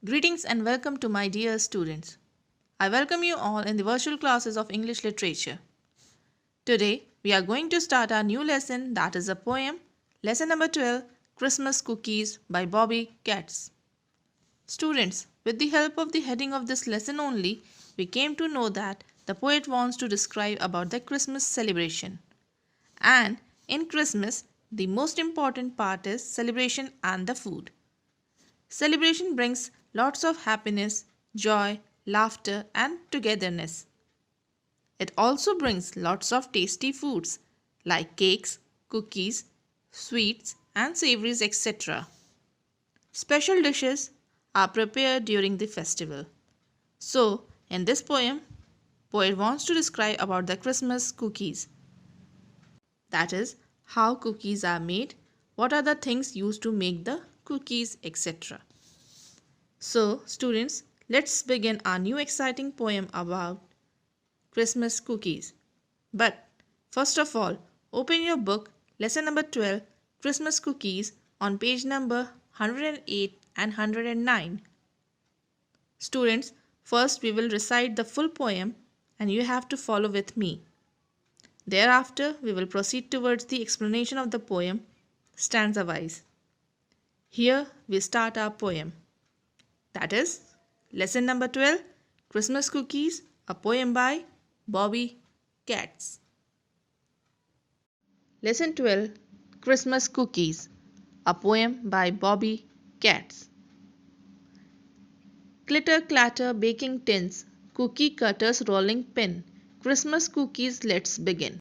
Greetings and welcome to my dear students. I welcome you all in the virtual classes of English literature. Today, we are going to start our new lesson, that is a poem, lesson number 12, Christmas Cookies by Bobby Katz. Students, with the help of the heading of this lesson only, we came to know that the poet wants to describe about the Christmas celebration. And in Christmas, the most important part is celebration and the food. Celebration brings lots of happiness, joy, laughter, and togetherness. It also brings lots of tasty foods like cakes, cookies, sweets, and savories, etc. Special dishes are prepared during the festival. So, in this poem, poet wants to describe about the Christmas cookies. That is, how cookies are made, what are the things used to make the cookies, etc. So, students, let's begin our new exciting poem about Christmas cookies. But first of all, open your book, lesson number 12, Christmas Cookies, on page number 108 and 109. Students, first we will recite the full poem and you have to follow with me. Thereafter, we will proceed towards the explanation of the poem, stanza wise. Here we start our poem. That is, lesson number 12, Christmas Cookies, a poem by Bobby Katz. Lesson 12, Christmas Cookies, a poem by Bobby Katz. Clitter clatter baking tins, cookie cutters rolling pin, Christmas cookies let's begin.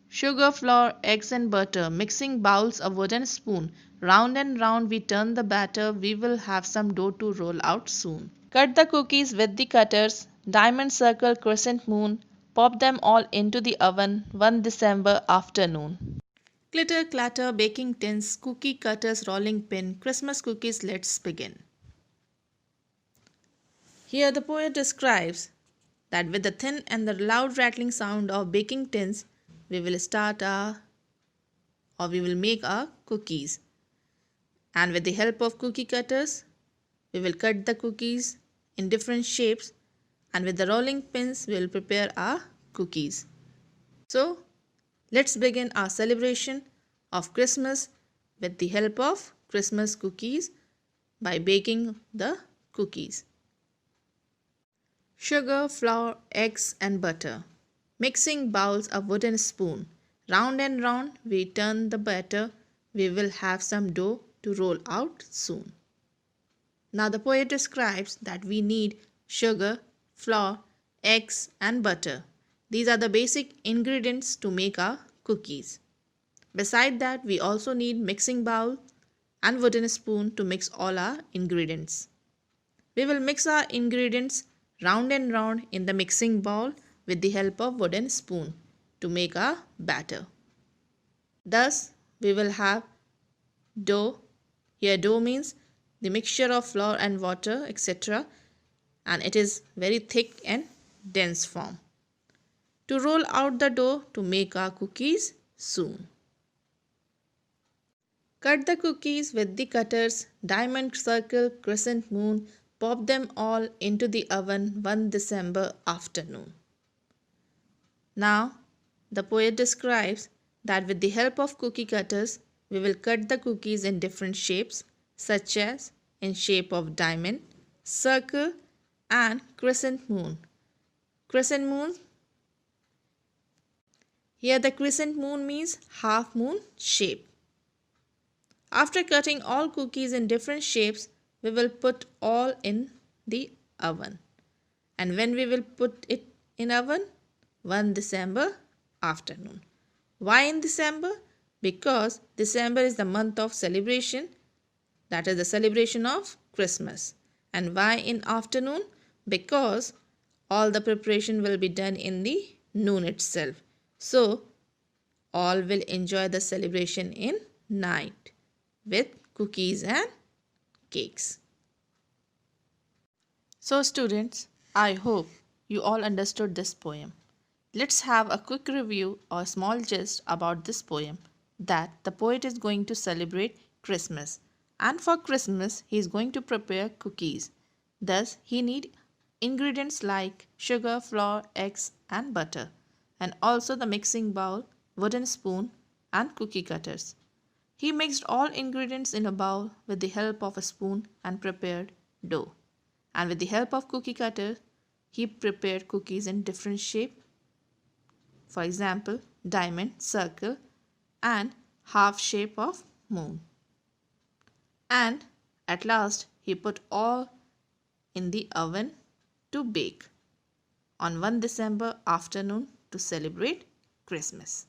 Sugar, flour, eggs and butter, mixing bowls, a wooden spoon. Round and round we turn the batter, we will have some dough to roll out soon. Cut the cookies with the cutters, diamond circle, crescent moon. Pop them all into the oven one December afternoon. Clitter clatter baking tins, cookie cutters rolling pin, Christmas cookies let's begin. Here the poet describes that with the thin and the loud rattling sound of baking tins, we will make our cookies. And with the help of cookie cutters, we will cut the cookies in different shapes, and with the rolling pins, we will prepare our cookies. So, let's begin our celebration of Christmas with the help of Christmas cookies by baking the cookies. Sugar, flour, eggs and butter. Mixing bowls, a wooden spoon. Round and round we turn the batter, we will have some dough to roll out soon. Now the poet describes that we need sugar, flour, eggs and butter. These are the basic ingredients to make our cookies. Beside that, we also need mixing bowl and wooden spoon to mix all our ingredients. We will mix our ingredients round and round in the mixing bowl with the help of wooden spoon to make our batter. Thus, we will have dough. Here dough means the mixture of flour and water, etc. And it is very thick and dense form. To roll out the dough to make our cookies soon. Cut the cookies with the cutters, diamond circle, crescent moon, pop them all into the oven one December afternoon. Now, the poet describes that with the help of cookie cutters, we will cut the cookies in different shapes, such as in shape of diamond, circle and crescent moon. Crescent moon. Here the crescent moon means half moon shape. After cutting all cookies in different shapes, we will put all in the oven. And when we will put it in oven? 1 December afternoon. Why in December? Because December is the month of celebration. That is the celebration of Christmas. And why in afternoon? Because all the preparation will be done in the noon itself. So, all will enjoy the celebration in night with cookies and cakes. So students, I hope you all understood this poem. Let's have a quick review or small gist about this poem, that the poet is going to celebrate Christmas, and for Christmas he is going to prepare cookies. Thus, he need ingredients like sugar, flour, eggs and butter, and also the mixing bowl, wooden spoon and cookie cutters. He mixed all ingredients in a bowl with the help of a spoon and prepared dough. And with the help of cookie cutter, he prepared cookies in different shape. For example, diamond, circle and half shape of moon. And at last, he put all in the oven to bake on 1 December afternoon to celebrate Christmas.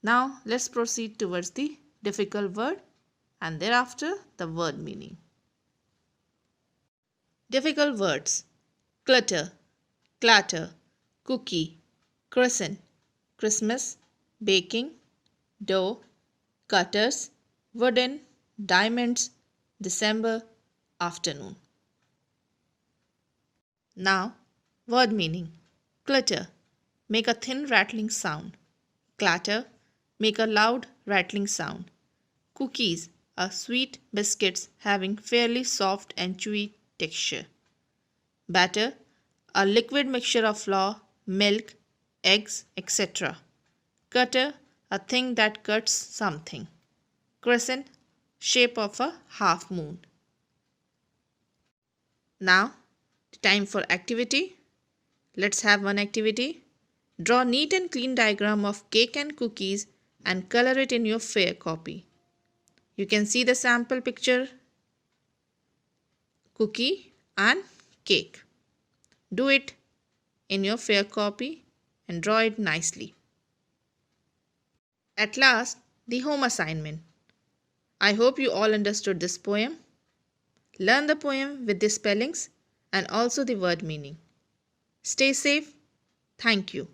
Now let's proceed towards the difficult word and thereafter the word meaning. Difficult words: clutter, clatter, cookie, crescent, Christmas, baking, dough, cutters, wooden, diamonds, December, afternoon. Now, word meaning. Clutter, make a thin rattling sound. Clatter, make a loud rattling sound. Cookies are sweet biscuits having fairly soft and chewy texture. Batter, a liquid mixture of flour, milk, eggs, etc. Cutter, a thing that cuts something. Crescent, shape of a half moon. Now, time for activity. Let's have one activity. Draw neat and clean diagram of cake and cookies and color it in your fair copy. You can see the sample picture, cookie and cake. Do it in your fair copy and draw it nicely. At last, the home assignment. I hope you all understood this poem. Learn the poem with the spellings and also the word meaning. Stay safe. Thank you.